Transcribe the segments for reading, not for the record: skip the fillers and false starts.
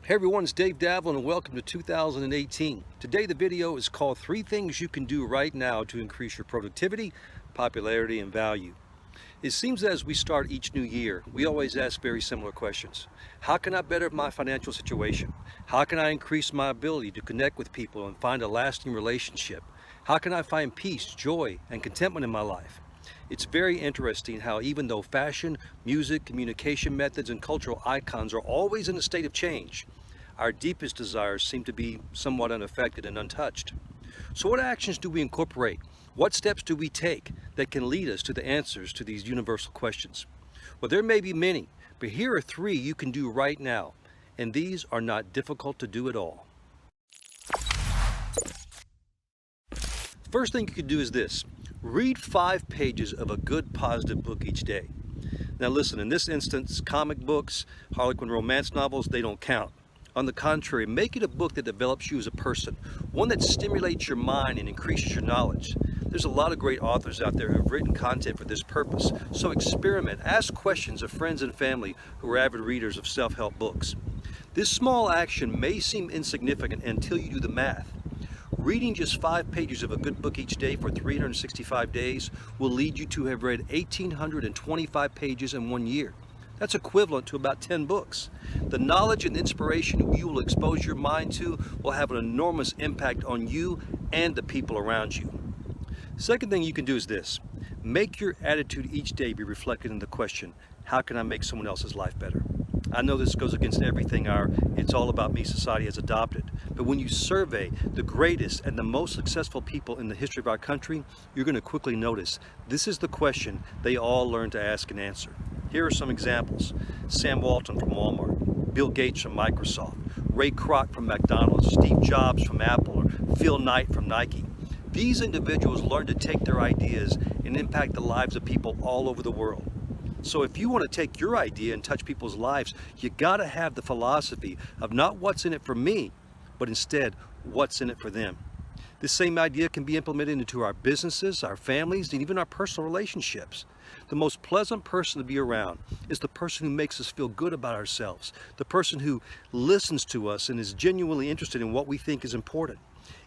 Hey everyone, it's Dave Davlin and welcome to 2018. Today the video is called 3 Things You Can Do Right Now to Increase Your Productivity, Popularity, and Value. It seems as we start each new year, we always ask very similar questions. How can I better my financial situation? How can I increase my ability to connect with people and find a lasting relationship? How can I find peace, joy, and contentment in my life? It's very interesting how even though fashion, music, communication methods, and cultural icons are always in a state of change, our deepest desires seem to be somewhat unaffected and untouched. So what actions do we incorporate? What steps do we take that can lead us to the answers to these universal questions? Well, there may be many, but here are 3 you can do right now, and these are not difficult to do at all. First thing you could do is this. Read 5 pages of a good positive book each day. Now listen, in this instance, comic books, Harlequin romance novels, they don't count. On the contrary, make it a book that develops you as a person, one that stimulates your mind and increases your knowledge. There's a lot of great authors out there who have written content for this purpose, so experiment, ask questions of friends and family who are avid readers of self-help books. This small action may seem insignificant until you do the math. Reading just 5 pages of a good book each day for 365 days will lead you to have read 1,825 pages in 1 year. That's equivalent to about 10 books. The knowledge and inspiration you will expose your mind to will have an enormous impact on you and the people around you. Second thing you can do is this. Make your attitude each day be reflected in the question, how can I make someone else's life better? I know this goes against everything our "it's all about me" society has adopted, but when you survey the greatest and the most successful people in the history of our country, you're going to quickly notice this is the question they all learned to ask and answer. Here are some examples. Sam Walton from Walmart, Bill Gates from Microsoft, Ray Kroc from McDonald's, Steve Jobs from Apple, or Phil Knight from Nike. These individuals learned to take their ideas and impact the lives of people all over the world. So if you want to take your idea and touch people's lives, you got to have the philosophy of not what's in it for me, but instead what's in it for them. This same idea can be implemented into our businesses, our families, and even our personal relationships. The most pleasant person to be around is the person who makes us feel good about ourselves, the person who listens to us and is genuinely interested in what we think is important.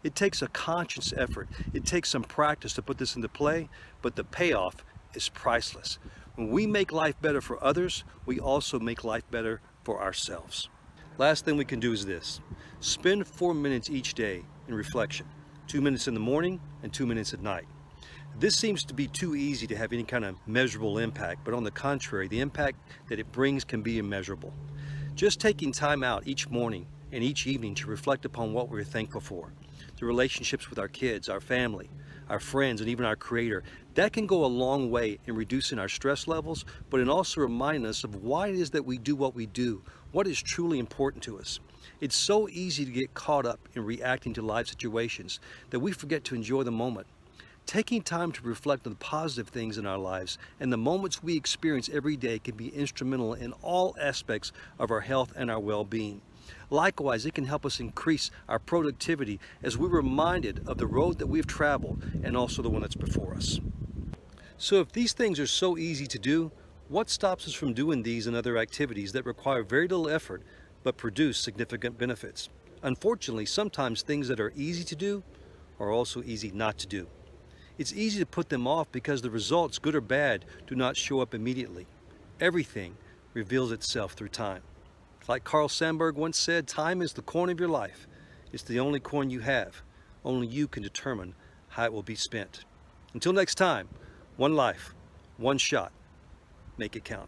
It takes a conscious effort. It takes some practice to put this into play, but the payoff is priceless. When we make life better for others, we also make life better for ourselves. Last thing we can do is this. Spend 4 minutes each day in reflection. 2 minutes in the morning and 2 minutes at night. This seems to be too easy to have any kind of measurable impact, but on the contrary, the impact that it brings can be immeasurable. Just taking time out each morning and each evening to reflect upon what we're thankful for, the relationships with our kids, our family, our friends, and even our Creator, that can go a long way in reducing our stress levels, but in also reminding us of why it is that we do what we do, what is truly important to us. It's so easy to get caught up in reacting to life situations that we forget to enjoy the moment. Taking time to reflect on the positive things in our lives and the moments we experience every day can be instrumental in all aspects of our health and our well-being. Likewise, it can help us increase our productivity as we're reminded of the road that we've traveled and also the one that's before us. So if these things are so easy to do, what stops us from doing these and other activities that require very little effort but produce significant benefits? Unfortunately, sometimes things that are easy to do are also easy not to do. It's easy to put them off because the results, good or bad, do not show up immediately. Everything reveals itself through time. Like Carl Sandburg once said, time is the coin of your life. It's the only coin you have. Only you can determine how it will be spent. Until next time, one life, one shot. Make it count.